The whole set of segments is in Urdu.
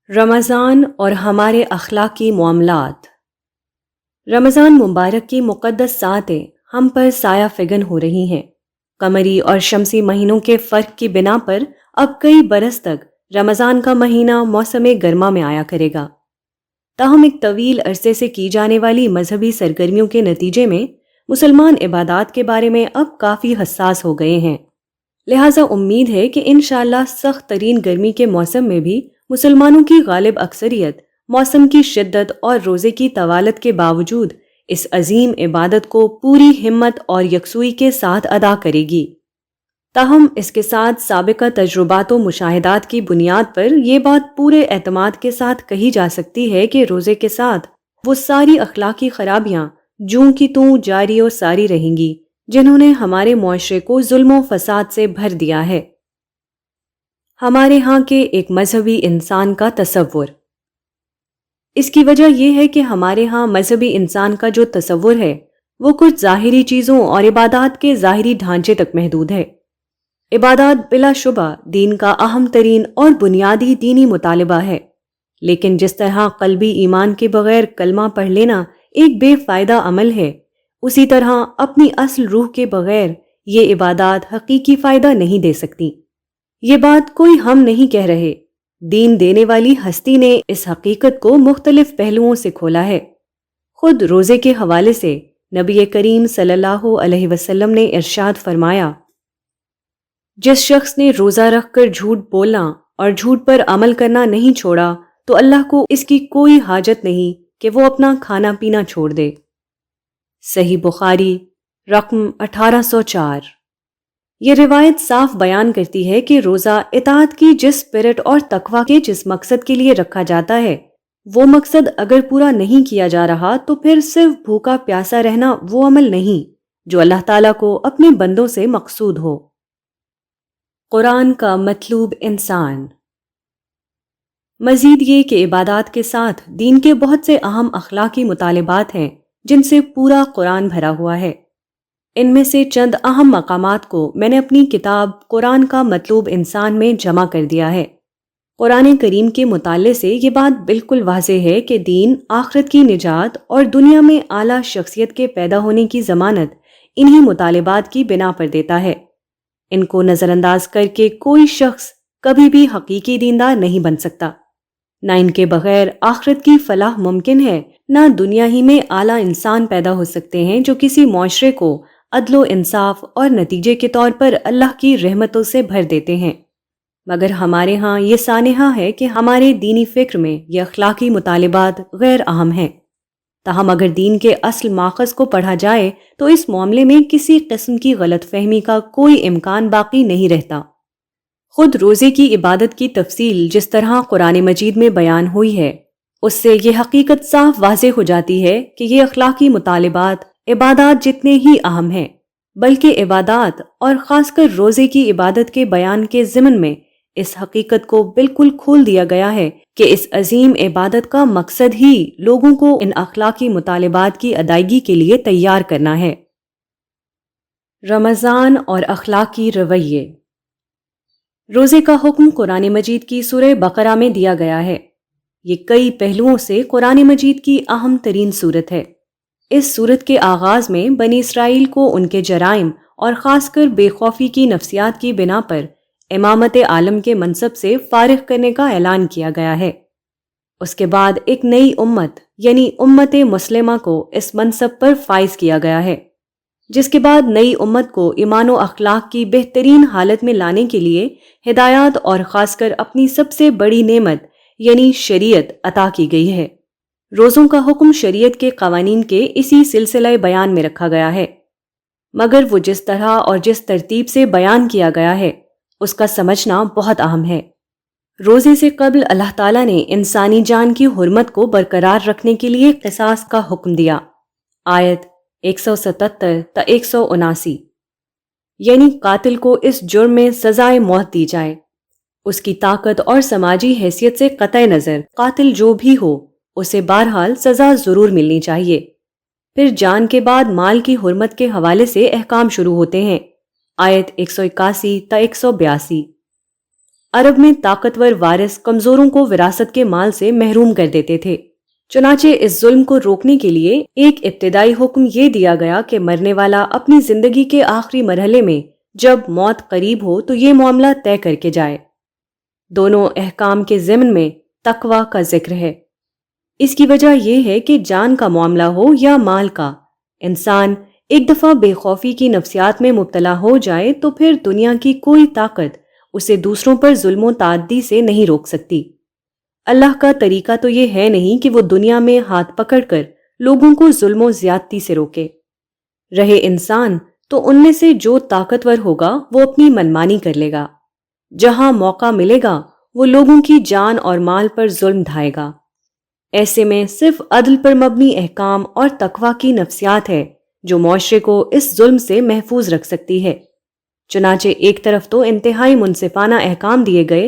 رمضان اور ہمارے اخلاقی معاملات۔ رمضان مبارک کی مقدس ساعتیں ہم پر سایہ فگن ہو رہی ہیں۔ قمری اور شمسی مہینوں کے فرق کی بنا پر اب کئی برس تک رمضان کا مہینہ موسم گرما میں آیا کرے گا۔ تاہم ایک طویل عرصے سے کی جانے والی مذہبی سرگرمیوں کے نتیجے میں مسلمان عبادات کے بارے میں اب کافی حساس ہو گئے ہیں۔ لہٰذا امید ہے کہ انشاءاللہ سخت ترین گرمی کے موسم میں بھی مسلمانوں کی غالب اکثریت موسم کی شدت اور روزے کی طوالت کے باوجود اس عظیم عبادت کو پوری ہمت اور یکسوئی کے ساتھ ادا کرے گی۔ تاہم اس کے ساتھ سابقہ تجربات و مشاہدات کی بنیاد پر یہ بات پورے اعتماد کے ساتھ کہی جا سکتی ہے کہ روزے کے ساتھ وہ ساری اخلاقی خرابیاں جوں کی توں جاری و ساری رہیں گی جنہوں نے ہمارے معاشرے کو ظلم و فساد سے بھر دیا ہے۔ ہمارے ہاں کے ایک مذہبی انسان کا تصور۔ اس کی وجہ یہ ہے کہ ہمارے ہاں مذہبی انسان کا جو تصور ہے وہ کچھ ظاہری چیزوں اور عبادات کے ظاہری ڈھانچے تک محدود ہے۔ عبادات بلا شبہ دین کا اہم ترین اور بنیادی دینی مطالبہ ہے، لیکن جس طرح قلبی ایمان کے بغیر کلمہ پڑھ لینا ایک بے فائدہ عمل ہے، اسی طرح اپنی اصل روح کے بغیر یہ عبادات حقیقی فائدہ نہیں دے سکتی۔ یہ بات کوئی ہم نہیں کہہ رہے، دین دینے والی ہستی نے اس حقیقت کو مختلف پہلوؤں سے کھولا ہے۔ خود روزے کے حوالے سے نبی کریم صلی اللہ علیہ وسلم نے ارشاد فرمایا، جس شخص نے روزہ رکھ کر جھوٹ بولنا اور جھوٹ پر عمل کرنا نہیں چھوڑا تو اللہ کو اس کی کوئی حاجت نہیں کہ وہ اپنا کھانا پینا چھوڑ دے۔ صحیح بخاری رقم 1804۔ یہ روایت صاف بیان کرتی ہے کہ روزہ اطاعت کی جس اسپرٹ اور تقویٰ کے جس مقصد کے لیے رکھا جاتا ہے، وہ مقصد اگر پورا نہیں کیا جا رہا تو پھر صرف بھوکا پیاسا رہنا وہ عمل نہیں جو اللہ تعالیٰ کو اپنے بندوں سے مقصود ہو۔ قرآن کا مطلوب انسان۔ مزید یہ کہ عبادات کے ساتھ دین کے بہت سے اہم اخلاقی مطالبات ہیں جن سے پورا قرآن بھرا ہوا ہے۔ ان میں سے چند اہم مقامات کو میں نے اپنی کتاب قرآن کا مطلوب انسان میں جمع کر دیا ہے۔ قرآن کریم کے مطالعے سے یہ بات بالکل واضح ہے کہ دین آخرت کی نجات اور دنیا میں اعلیٰ شخصیت کے پیدا ہونے کی ضمانت انہی مطالبات کی بنا پر دیتا ہے۔ ان کو نظر انداز کر کے کوئی شخص کبھی بھی حقیقی دیندار نہیں بن سکتا۔ نہ ان کے بغیر آخرت کی فلاح ممکن ہے، نہ دنیا ہی میں اعلیٰ انسان پیدا ہو سکتے ہیں جو کسی معاشرے کو عدل و انصاف اور نتیجے کے طور پر اللہ کی رحمتوں سے بھر دیتے ہیں۔ مگر ہمارے ہاں یہ سانحہ ہے کہ ہمارے دینی فکر میں یہ اخلاقی مطالبات غیر اہم ہیں۔ تاہم اگر دین کے اصل ماخذ کو پڑھا جائے تو اس معاملے میں کسی قسم کی غلط فہمی کا کوئی امکان باقی نہیں رہتا۔ خود روزے کی عبادت کی تفصیل جس طرح قرآن مجید میں بیان ہوئی ہے، اس سے یہ حقیقت صاف واضح ہو جاتی ہے کہ یہ اخلاقی مطالبات عبادات جتنے ہی اہم ہیں، بلکہ عبادات اور خاص کر روزے کی عبادت کے بیان کے ضمن میں اس حقیقت کو بالکل کھول دیا گیا ہے کہ اس عظیم عبادت کا مقصد ہی لوگوں کو ان اخلاقی مطالبات کی ادائیگی کے لیے تیار کرنا ہے۔ رمضان اور اخلاقی رویے۔ روزے کا حکم قرآن مجید کی سورہ بقرہ میں دیا گیا ہے۔ یہ کئی پہلوؤں سے قرآن مجید کی اہم ترین سورت ہے۔ اس سورت کے آغاز میں بنی اسرائیل کو ان کے جرائم اور خاص کر بے خوفی کی نفسیات کی بنا پر امامت عالم کے منصب سے فارغ کرنے کا اعلان کیا گیا ہے۔ اس کے بعد ایک نئی امت یعنی امت مسلمہ کو اس منصب پر فائز کیا گیا ہے، جس کے بعد نئی امت کو ایمان و اخلاق کی بہترین حالت میں لانے کے لیے ہدایات اور خاص کر اپنی سب سے بڑی نعمت یعنی شریعت عطا کی گئی ہے۔ روزوں کا حکم شریعت کے قوانین کے اسی سلسلہ بیان میں رکھا گیا ہے، مگر وہ جس طرح اور جس ترتیب سے بیان کیا گیا ہے اس کا سمجھنا بہت اہم ہے۔ روزے سے قبل اللہ تعالیٰ نے انسانی جان کی حرمت کو برقرار رکھنے کے لیے قصاص کا حکم دیا۔ آیت 177 تا 179، یعنی قاتل کو اس جرم میں سزائے موت دی جائے۔ اس کی طاقت اور سماجی حیثیت سے قطع نظر قاتل جو بھی ہو اسے بہرحال سزا ضرور ملنی چاہیے۔ پھر جان کے بعد مال کی حرمت کے حوالے سے احکام شروع ہوتے ہیں۔ آیت 181 تا 182، عرب میں طاقتور وارث کمزوروں کو وراثت کے مال سے محروم کر دیتے تھے۔ چنانچہ اس ظلم کو روکنے کے لیے ایک ابتدائی حکم یہ دیا گیا کہ مرنے والا اپنی زندگی کے آخری مرحلے میں جب موت قریب ہو تو یہ معاملہ طے کر کے جائے۔ دونوں احکام کے ضمن میں تقوی کا ذکر ہے۔ اس کی وجہ یہ ہے کہ جان کا معاملہ ہو یا مال کا، انسان ایک دفعہ بے خوفی کی نفسیات میں مبتلا ہو جائے تو پھر دنیا کی کوئی طاقت اسے دوسروں پر ظلم و تعدی سے نہیں روک سکتی۔ اللہ کا طریقہ تو یہ ہے نہیں کہ وہ دنیا میں ہاتھ پکڑ کر لوگوں کو ظلم و زیادتی سے روکے۔ رہے انسان تو ان میں سے جو طاقتور ہوگا وہ اپنی منمانی کر لے گا، جہاں موقع ملے گا وہ لوگوں کی جان اور مال پر ظلم ڈھائے گا۔ ایسے میں صرف عدل پر مبنی احکام اور تقوی کی نفسیات ہے جو معاشرے کو اس ظلم سے محفوظ رکھ سکتی ہے۔ چنانچہ ایک طرف تو انتہائی منصفانہ احکام دیے گئے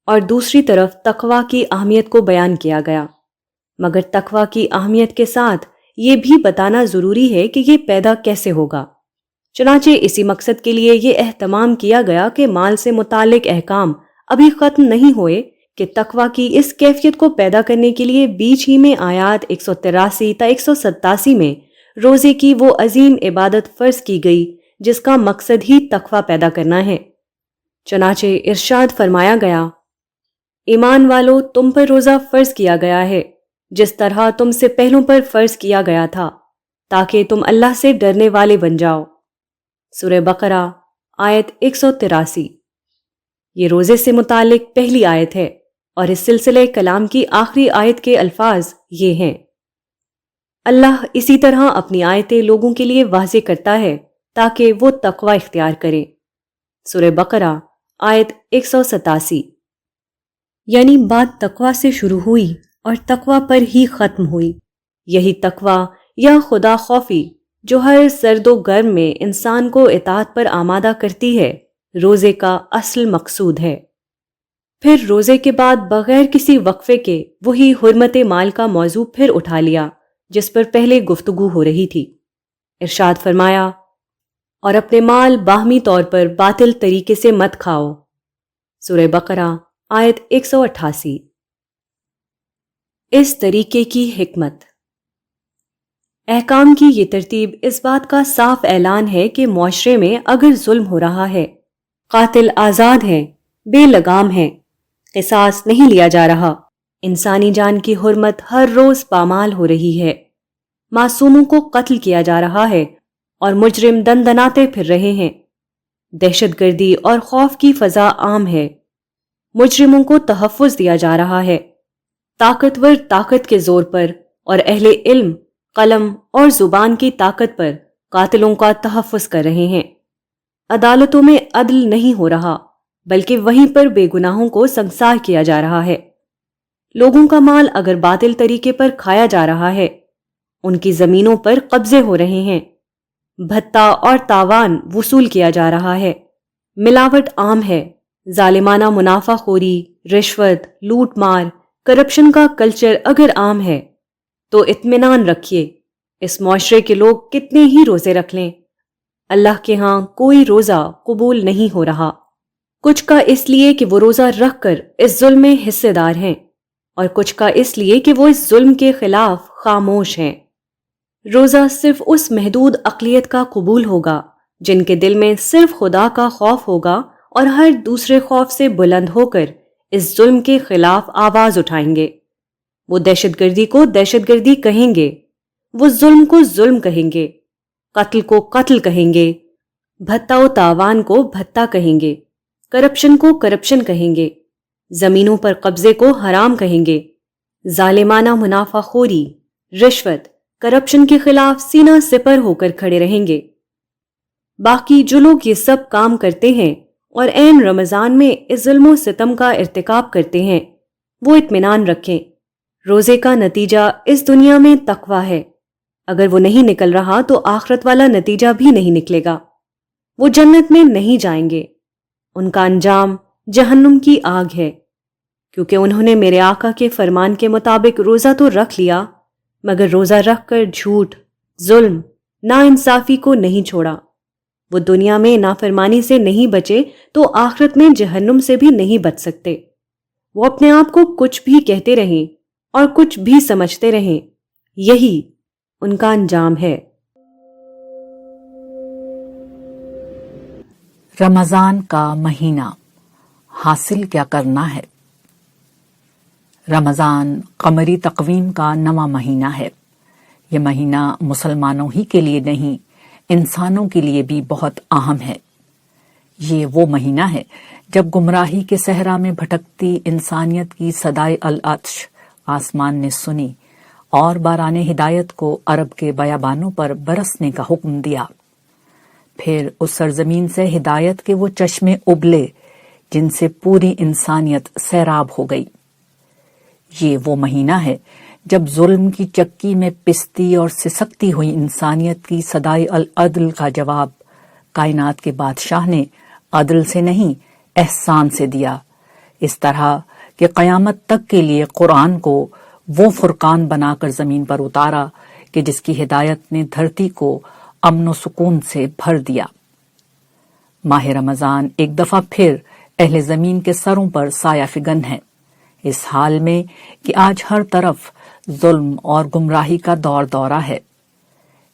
اور دوسری طرف تقوی کی اہمیت کو بیان کیا گیا، مگر تقوی کی اہمیت کے ساتھ یہ بھی بتانا ضروری ہے کہ یہ پیدا کیسے ہوگا۔ چنانچہ اسی مقصد کے لیے یہ اہتمام کیا گیا کہ مال سے متعلق احکام ابھی ختم نہیں ہوئے کہ تقوی کی اس کیفیت کو پیدا کرنے کے لیے بیچ ہی میں آیات 183 تا 187 میں روزے کی وہ عظیم عبادت فرض کی گئی جس کا مقصد ہی تقوی پیدا کرنا ہے۔ چنانچہ ارشاد فرمایا گیا، ایمان والو تم پر روزہ فرض کیا گیا ہے جس طرح تم سے پہلوں پر فرض کیا گیا تھا تاکہ تم اللہ سے ڈرنے والے بن جاؤ۔ سورہ بقرہ آیت 183۔ یہ روزے سے متعلق پہلی آیت ہے اور اس سلسلہ کلام کی آخری آیت کے الفاظ یہ ہیں۔ اللہ اسی طرح اپنی آیتیں لوگوں کے لیے واضح کرتا ہے تاکہ وہ تقوی اختیار کریں۔ سورہ بقرہ آیت 187۔ یعنی بات تقوی سے شروع ہوئی اور تقوی پر ہی ختم ہوئی۔ یہی تقوی یا خدا خوفی جو ہر سرد و گرم میں انسان کو اطاعت پر آمادہ کرتی ہے، روزے کا اصل مقصود ہے۔ پھر روزے کے بعد بغیر کسی وقفے کے وہی حرمت مال کا موضوع پھر اٹھا لیا جس پر پہلے گفتگو ہو رہی تھی۔ ارشاد فرمایا، اور اپنے مال باہمی طور پر باطل طریقے سے مت کھاؤ۔ سورہ بقرہ آیت 188۔ اس طریقے کی حکمت۔ احکام کی یہ ترتیب اس بات کا صاف اعلان ہے کہ معاشرے میں اگر ظلم ہو رہا ہے، قاتل آزاد ہیں، بے لگام ہیں، قصاص نہیں لیا جا رہا، انسانی جان کی حرمت ہر روز پامال ہو رہی ہے، معصوموں کو قتل کیا جا رہا ہے اور مجرم دندناتے پھر رہے ہیں، دہشت گردی اور خوف کی فضا عام ہے، مجرموں کو تحفظ دیا جا رہا ہے، طاقتور طاقت کے زور پر اور اہل علم قلم اور زبان کی طاقت پر قاتلوں کا تحفظ کر رہے ہیں، عدالتوں میں عدل نہیں ہو رہا بلکہ وہیں پر بے گناہوں کو سنگسار کیا جا رہا ہے، لوگوں کا مال اگر باطل طریقے پر کھایا جا رہا ہے، ان کی زمینوں پر قبضے ہو رہے ہیں، بھتہ اور تاوان وصول کیا جا رہا ہے، ملاوٹ عام ہے، ظالمانہ منافع خوری، رشوت، لوٹ مار، کرپشن کا کلچر اگر عام ہے تو اطمینان رکھیے، اس معاشرے کے لوگ کتنے ہی روزے رکھ لیں، اللہ کے ہاں کوئی روزہ قبول نہیں ہو رہا، کچھ کا اس لیے کہ وہ روزہ رکھ کر اس ظلم میں حصے دار ہیں اور کچھ کا اس لیے کہ وہ اس ظلم کے خلاف خاموش ہیں۔ روزہ صرف اس محدود اقلیت کا قبول ہوگا جن کے دل میں صرف خدا کا خوف ہوگا اور ہر دوسرے خوف سے بلند ہو کر اس ظلم کے خلاف آواز اٹھائیں گے۔ وہ دہشت گردی کو دہشت گردی کہیں گے، وہ ظلم کو ظلم کہیں گے، قتل کو قتل کہیں گے، بھتہ و تاوان کو بھتہ کہیں گے، کرپشن کو کرپشن کہیں گے، زمینوں پر قبضے کو حرام کہیں گے، ظالمانہ منافع خوری، رشوت، کرپشن کے خلاف سینہ سپر ہو کر کھڑے رہیں گے۔ باقی جو لوگ یہ سب کام کرتے ہیں اور عین رمضان میں اس ظلم و ستم کا ارتکاب کرتے ہیں، وہ اطمینان رکھیں، روزے کا نتیجہ اس دنیا میں تقوی ہے، اگر وہ نہیں نکل رہا تو آخرت والا نتیجہ بھی نہیں نکلے گا، وہ جنت میں نہیں جائیں گے، ان کا انجام جہنم کی آگ ہے، کیونکہ انہوں نے میرے آقا کے فرمان کے مطابق روزہ تو رکھ لیا مگر روزہ رکھ کر جھوٹ، ظلم، ناانصافی کو نہیں چھوڑا، وہ دنیا میں نافرمانی سے نہیں بچے تو آخرت میں جہنم سے بھی نہیں بچ سکتے۔ وہ اپنے آپ کو کچھ بھی کہتے رہیں اور کچھ بھی سمجھتے رہیں، یہی ان کا انجام ہے۔ رمضان کا مہینہ، حاصل کیا کرنا ہے؟ رمضان قمری تقویم کا نواں مہینہ ہے۔ یہ مہینہ مسلمانوں ہی کے لیے نہیں، انسانوں کے لیے بھی بہت اہم ہے۔ یہ وہ مہینہ ہے جب گمراہی کے صحرا میں بھٹکتی انسانیت کی صدائے العطش آسمان نے سنی اور باران ہدایت کو عرب کے بیابانوں پر برسنے کا حکم دیا۔ پھر اس سرزمین سے ہدایت کے وہ چشمے ابلے جن سے پوری انسانیت سیراب ہو گئی۔ یہ وہ مہینہ ہے جب ظلم کی چکی میں پستی اور سسکتی ہوئی انسانیت کی صدائے العدل کا جواب کائنات کے بادشاہ نے عدل سے نہیں احسان سے دیا، اس طرح کہ قیامت تک کے لیے قرآن کو وہ فرقان بنا کر زمین پر اتارا کہ جس کی ہدایت نے دھرتی کو امن و سکون سے بھر دیا۔ ماہ رمضان ایک دفعہ پھر اہل زمین کے سروں پر سایہ فگن ہے، اس حال میں کہ آج ہر طرف ظلم اور گمراہی کا دور دورہ ہے۔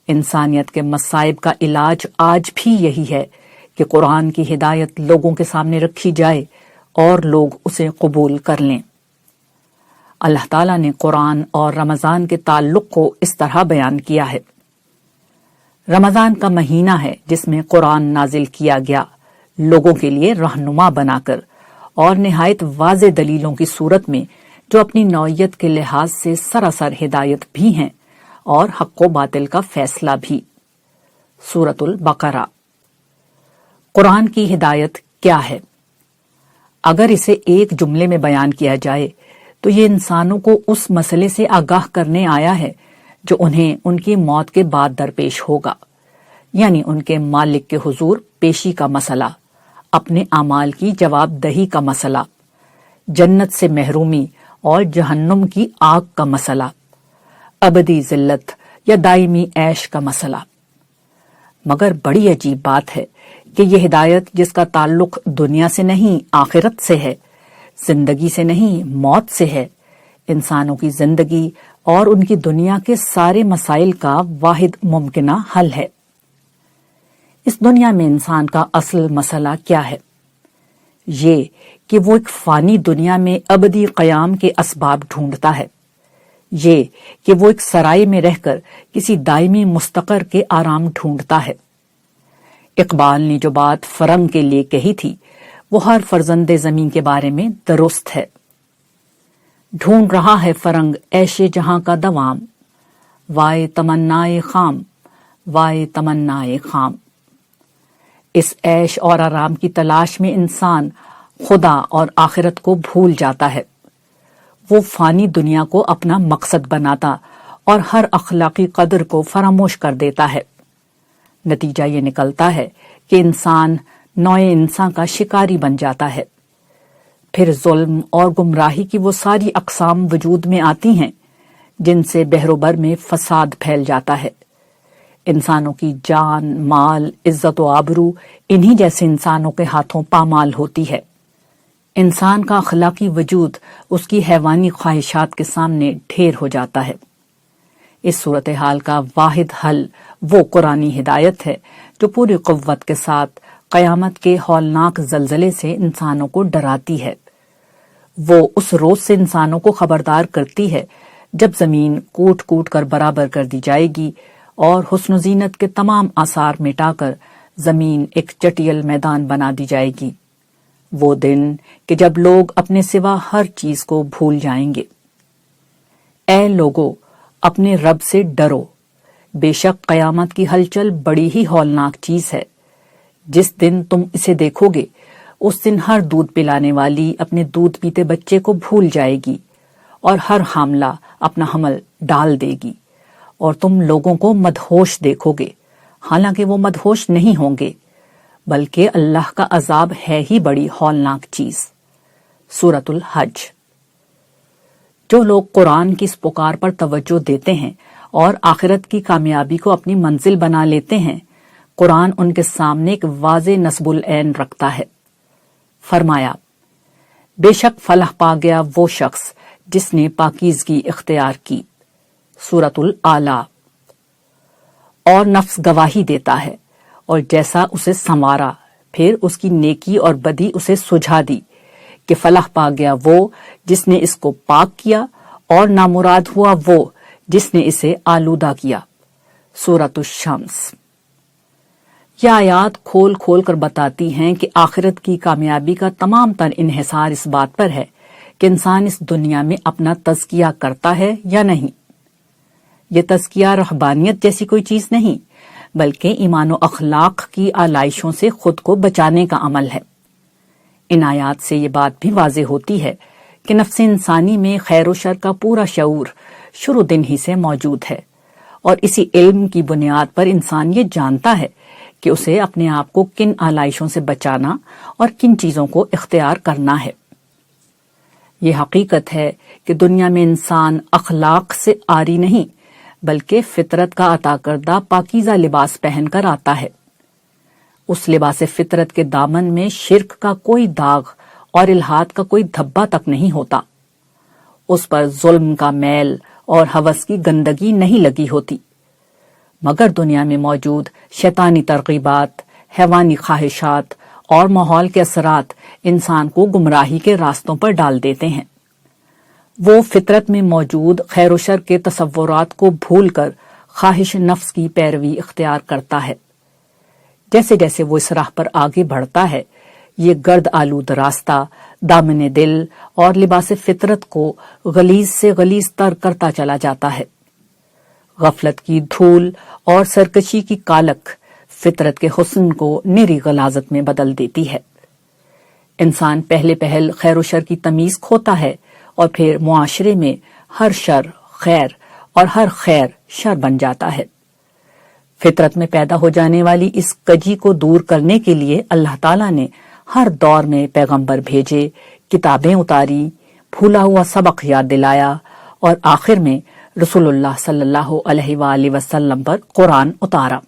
انسانیت کے مصائب کا علاج آج بھی یہی ہے کہ قرآن کی ہدایت لوگوں کے سامنے رکھی جائے اور لوگ اسے قبول کر لیں۔ اللہ تعالیٰ نے قرآن اور رمضان کے تعلق کو اس طرح بیان کیا ہے۔ رمضان کا مہینہ ہے جس میں قرآن نازل کیا گیا لوگوں کے لیے رہنما بنا کر اور نہایت واضح دلیلوں کی صورت میں، جو اپنی نوعیت کے لحاظ سے سراسر ہدایت بھی ہیں اور حق و باطل کا فیصلہ بھی۔ سورۃ البقرہ۔ قرآن کی ہدایت کیا ہے؟ اگر اسے ایک جملے میں بیان کیا جائے تو یہ انسانوں کو اس مسئلے سے آگاہ کرنے آیا ہے جو انہیں ان کی موت کے بعد درپیش ہوگا، یعنی ان کے مالک کے حضور پیشی کا مسئلہ، اپنے اعمال کی جواب دہی کا مسئلہ، جنت سے محرومی اور جہنم کی آگ کا مسئلہ، ابدی ذلت یا دائمی عیش کا مسئلہ۔ مگر بڑی عجیب بات ہے کہ یہ ہدایت جس کا تعلق دنیا سے نہیں آخرت سے ہے، زندگی سے نہیں موت سے ہے، انسانوں کی زندگی اور ان کی دنیا کے سارے مسائل کا واحد ممکنہ حل ہے۔ اس دنیا میں انسان کا اصل مسئلہ کیا ہے؟ یہ کہ وہ ایک فانی دنیا میں ابدی قیام کے اسباب ڈھونڈتا ہے، یہ کہ وہ ایک سرائے میں رہ کر کسی دائمی مستقر کے آرام ڈھونڈتا ہے۔ اقبال نے جو بات فرنگ کے لیے کہی تھی وہ ہر فرزند زمین کے بارے میں درست ہے۔ ڈھونڈ رہا ہے فرنگ عیش جہاں کا دوام، وائے تمنائے خام، وائے تمنائے خام۔ اس عیش اور آرام کی تلاش میں انسان خدا اور آخرت کو بھول جاتا ہے۔ وہ فانی دنیا کو اپنا مقصد بناتا اور ہر اخلاقی قدر کو فراموش کر دیتا ہے۔ نتیجہ یہ نکلتا ہے کہ انسان نوع انسان کا شکاری بن جاتا ہے۔ پھر ظلم اور گمراہی کی وہ ساری اقسام وجود میں آتی ہیں جن سے بحر و بر میں فساد پھیل جاتا ہے۔ انسانوں کی جان، مال، عزت و آبرو انہی جیسے انسانوں کے ہاتھوں پامال ہوتی ہے۔ انسان کا اخلاقی وجود اس کی حیوانی خواہشات کے سامنے ڈھیر ہو جاتا ہے۔ اس صورتحال کا واحد حل وہ قرآنی ہدایت ہے جو پوری قوت کے ساتھ قیامت کے ہولناک زلزلے سے انسانوں کو ڈراتی ہے۔ وہ اس روز سے انسانوں کو خبردار کرتی ہے جب زمین کوٹ کوٹ کر برابر کر دی جائے گی اور حسن و زینت کے تمام آثار مٹا کر زمین ایک چٹیل میدان بنا دی جائے گی۔ وہ دن کہ جب لوگ اپنے سوا ہر چیز کو بھول جائیں گے۔ اے لوگو، اپنے رب سے ڈرو، بے شک قیامت کی ہلچل بڑی ہی ہولناک چیز ہے۔ جس دن تم اسے دیکھو گے اس دن ہر دودھ پلانے والی اپنے دودھ پیتے بچے کو بھول جائے گی اور ہر حاملہ اپنا حمل ڈال دے گی، اور تم لوگوں کو مدہوش دیکھو گے، حالانکہ وہ مدہوش نہیں ہوں گے، بلکہ اللہ کا عذاب ہے ہی بڑی ہولناک چیز۔ سورۃ الحج۔ جو لوگ قرآن کی اس پکار پر توجہ دیتے ہیں اور آخرت کی کامیابی کو اپنی منزل بنا لیتے ہیں، قرآن ان کے سامنے ایک واضح نصب العین رکھتا ہے۔ فرمایا، بے شک فلاح پا گیا وہ شخص جس نے پاکیزگی اختیار کی، سورۃ الاعلیٰ۔ اور نفس گواہی دیتا ہے، اور جیسا اسے سنوارا، پھر اس کی نیکی اور بدی اسے سجھا دی کہ فلاح پا گیا وہ جس نے اس کو پاک کیا، اور نامراد ہوا وہ جس نے اسے آلودہ کیا، سورۃ الشمس۔ یہ آیات کھول کھول کر بتاتی ہیں کہ آخرت کی کامیابی کا تمام تر انحصار اس بات پر ہے کہ انسان اس دنیا میں اپنا تزکیہ کرتا ہے یا نہیں۔ یہ تزکیہ رہبانیت جیسی کوئی چیز نہیں، بلکہ ایمان و اخلاق کی آلائشوں سے خود کو بچانے کا عمل ہے۔ ان آیات سے یہ بات بھی واضح ہوتی ہے کہ نفس انسانی میں خیر و شر کا پورا شعور شروع دن ہی سے موجود ہے، اور اسی علم کی بنیاد پر انسان یہ جانتا ہے کہ اسے اپنے آپ کو کن آلائشوں سے بچانا اور کن چیزوں کو اختیار کرنا ہے۔ یہ حقیقت ہے کہ دنیا میں انسان اخلاق سے عاری نہیں، بلکہ فطرت کا عطا کردہ پاکیزہ لباس پہن کر آتا ہے۔ اس لباس فطرت کے دامن میں شرک کا کوئی داغ اور الحاد کا کوئی دھبا تک نہیں ہوتا، اس پر ظلم کا میل اور ہوس کی گندگی نہیں لگی ہوتی، مگر دنیا میں موجود شیطانی ترغیبات، حیوانی خواہشات اور ماحول کے اثرات انسان کو گمراہی کے راستوں پر ڈال دیتے ہیں۔ وہ فطرت میں موجود خیر و شر کے تصورات کو بھول کر خواہش نفس کی پیروی اختیار کرتا ہے۔ جیسے جیسے وہ اس راہ پر آگے بڑھتا ہے، یہ گرد آلود راستہ دامن دل اور لباس فطرت کو غلیظ سے غلیظ تر کرتا چلا جاتا ہے۔ غفلت کی دھول اور سرکشی کی کالک فطرت کے حسن کو نری غلاظت میں بدل دیتی ہے۔ انسان پہلے پہل خیر و شر کی تمیز کھوتا ہے، اور پھر معاشرے میں ہر شر خیر اور ہر خیر شر بن جاتا ہے۔ فطرت میں پیدا ہو جانے والی اس کجی کو دور کرنے کے لیے اللہ تعالیٰ نے ہر دور میں پیغمبر بھیجے، کتابیں اتاری، بھولا ہوا سبق یاد دلایا، اور آخر میں رسول اللہ صلی اللہ علیہ وآلہ وسلم پر قرآن اتارا۔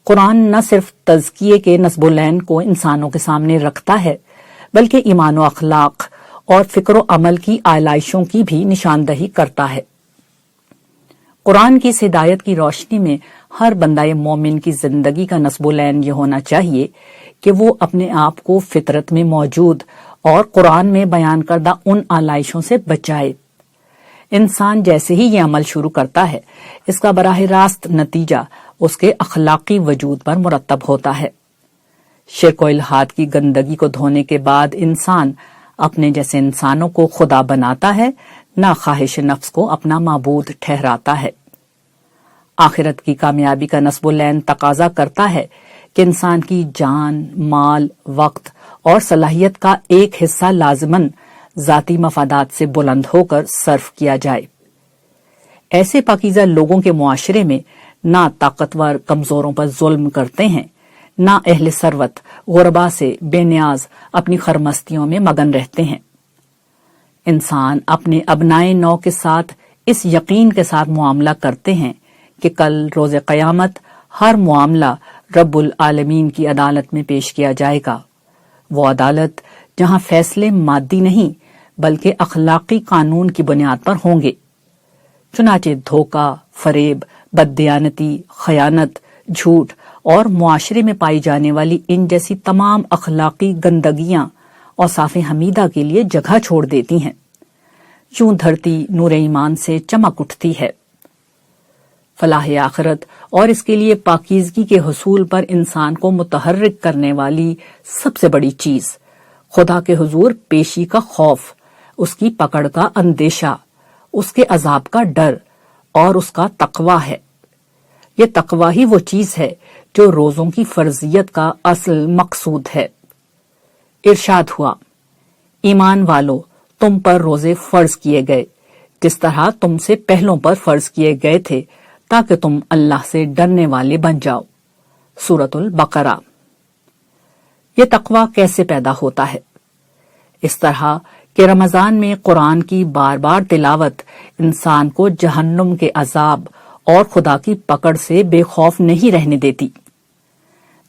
قرآن نہ صرف تزکیے کے نصب العین کو انسانوں کے سامنے رکھتا ہے، بلکہ ایمان و اخلاق اور فکر و عمل کی آلائشوں کی بھی نشاندہی کرتا ہے۔ قرآن کی اس ہدایت کی روشنی میں ہر بندہ مومن کی زندگی کا نصب العین یہ ہونا چاہیے کہ وہ اپنے آپ کو فطرت میں موجود اور قرآن میں بیان کردہ ان آلائشوں سے بچائے۔ انسان جیسے ہی یہ عمل شروع کرتا ہے، اس کا براہ راست نتیجہ اس کے اخلاقی وجود پر مرتب ہوتا ہے۔ شرک و الحاد کی گندگی کو دھونے کے بعد انسان اپنے جیسے انسانوں کو خدا بناتا ہے، نہ خواہش نفس کو اپنا معبود ٹھہراتا ہے۔ آخرت کی کامیابی کا نصب العین تقاضا کرتا ہے کہ انسان کی جان، مال، وقت اور صلاحیت کا ایک حصہ لازماً ذاتی مفادات سے بلند ہو کر صرف کیا جائے۔ ایسے پاکیزہ لوگوں کے معاشرے میں نہ طاقتور کمزوروں پر ظلم کرتے ہیں، نہ اہل ثروت غربا سے بے نیاز اپنی خرمستیوں میں مگن رہتے ہیں۔ انسان اپنے ابنائے نو کے ساتھ اس یقین کے ساتھ معاملہ کرتے ہیں کہ کل روز قیامت ہر معاملہ رب العالمین کی عدالت میں پیش کیا جائے گا، وہ عدالت جہاں فیصلے مادی نہیں بلکہ اخلاقی قانون کی بنیاد پر ہوں گے۔ چنانچہ دھوکہ، فریب، بددیانتی، خیانت، جھوٹ اور معاشرے میں پائی جانے والی ان جیسی تمام اخلاقی گندگیاں اوصاف حمیدہ کے لیے جگہ چھوڑ دیتی ہیں۔ یوں دھرتی نور ایمان سے چمک اٹھتی ہے۔ فلاح آخرت اور اس کے لیے پاکیزگی کے حصول پر انسان کو متحرک کرنے والی سب سے بڑی چیز خدا کے حضور پیشی کا خوف، اس کی پکڑ کا اندیشہ، اس کے عذاب کا ڈر اور اس کا تقوی ہے۔ یہ تقوی ہی وہ چیز ہے جو روزوں کی فرضیت کا اصل مقصود ہے۔ ارشاد ہوا، ایمان والو، تم پر روزے فرض کیے گئے جس طرح تم سے پہلوں پر فرض کیے گئے تھے تاکہ تم اللہ سے ڈرنے والے بن جاؤ، سورۃ البقرہ۔ یہ تقوی کیسے پیدا ہوتا ہے؟ اس طرح کہ رمضان میں قرآن کی بار بار تلاوت انسان کو جہنم کے عذاب اور خدا کی پکڑ سے بے خوف نہیں رہنے دیتی،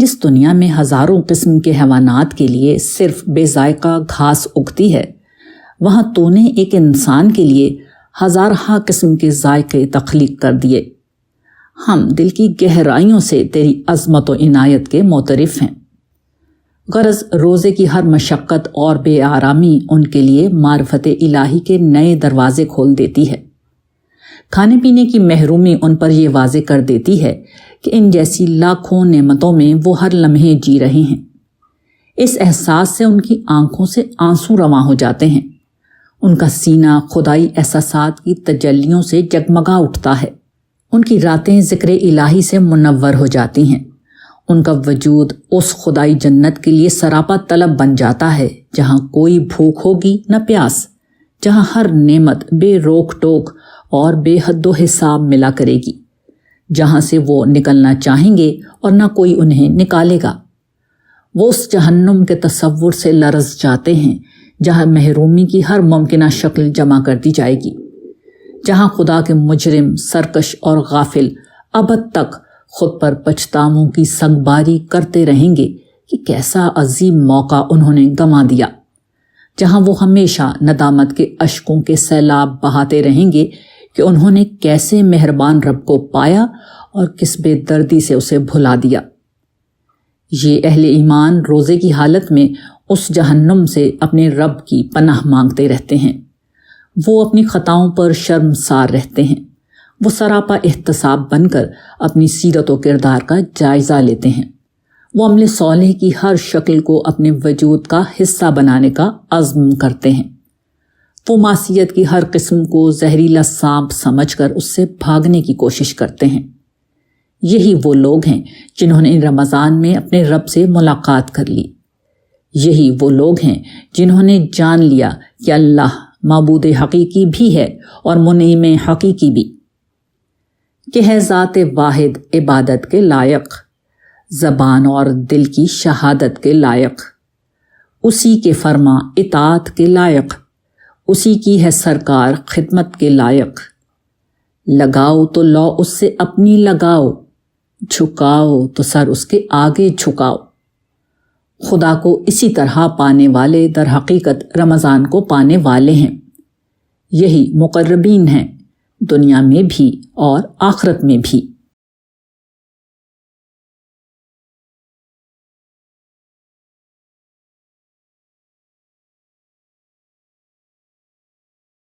جس دنیا میں ہزاروں قسم کے حیوانات کے لیے صرف بے ذائقہ گھاس اگتی ہے، وہاں تو نے ایک انسان کے لیے ہزارہا قسم کے ذائقے تخلیق کر دیے۔ ہم دل کی گہرائیوں سے تیری عظمت و عنایت کے معترف ہیں۔ غرض روزے کی ہر مشقت اور بے آرامی ان کے لیے معرفت الہی کے نئے دروازے کھول دیتی ہے۔ کھانے پینے کی محرومی ان پر یہ واضح کر دیتی ہے کہ ان جیسی لاکھوں نعمتوں میں وہ ہر لمحے جی رہے ہیں۔ اس احساس سے ان کی آنکھوں سے آنسو رواں ہو جاتے ہیں۔ ان کا سینہ خدائی احساسات کی تجلیوں سے جگمگا اٹھتا ہے۔ ان کی راتیں ذکر الہی سے منور ہو جاتی ہیں۔ ان کا وجود اس خدائی جنت کے لیے سراپا طلب بن جاتا ہے جہاں کوئی بھوک ہوگی نہ پیاس، جہاں ہر نعمت بے روک ٹوک اور بے حد و حساب ملا کرے گی، جہاں سے وہ نکلنا چاہیں گے اور نہ کوئی انہیں نکالے گا۔ وہ اس جہنم کے تصور سے لرز جاتے ہیں جہاں محرومی کی ہر ممکنہ شکل جمع کر دی جائے گی، جہاں خدا کے مجرم، سرکش اور غافل ابد تک خود پر پچھتاووں کی سنگباری کرتے رہیں گے کہ کیسا عظیم موقع انہوں نے گنوا دیا، جہاں وہ ہمیشہ ندامت کے اشکوں کے سیلاب بہاتے رہیں گے کہ انہوں نے کیسے مہربان رب کو پایا اور کس بے دردی سے اسے بھلا دیا۔ یہ اہل ایمان روزے کی حالت میں اس جہنم سے اپنے رب کی پناہ مانگتے رہتے ہیں۔ وہ اپنی خطاؤں پر شرمسار رہتے ہیں۔ وہ سراپا احتساب بن کر اپنی سیرت و کردار کا جائزہ لیتے ہیں۔ وہ عمل صالح کی ہر شکل کو اپنے وجود کا حصہ بنانے کا عزم کرتے ہیں۔ وہ معصیت کی ہر قسم کو زہریلا سانپ سمجھ کر اس سے بھاگنے کی کوشش کرتے ہیں۔ یہی وہ لوگ ہیں جنہوں نے رمضان میں اپنے رب سے ملاقات کر لی۔ یہی وہ لوگ ہیں جنہوں نے جان لیا کہ اللہ معبود حقیقی بھی ہے اور منعم حقیقی بھی، کہ ہے ذات واحد عبادت کے لائق، زبان اور دل کی شہادت کے لائق، اسی کے فرما اطاعت کے لائق، اسی کی ہے سرکار خدمت کے لائق۔ لگاؤ تو لو اس سے اپنی لگاؤ، جھکاؤ تو سر اس کے آگے جھکاؤ۔ خدا کو اسی طرح پانے والے در حقیقت رمضان کو پانے والے ہیں۔ یہی مقربین ہیں، دنیا میں بھی اور آخرت میں بھی۔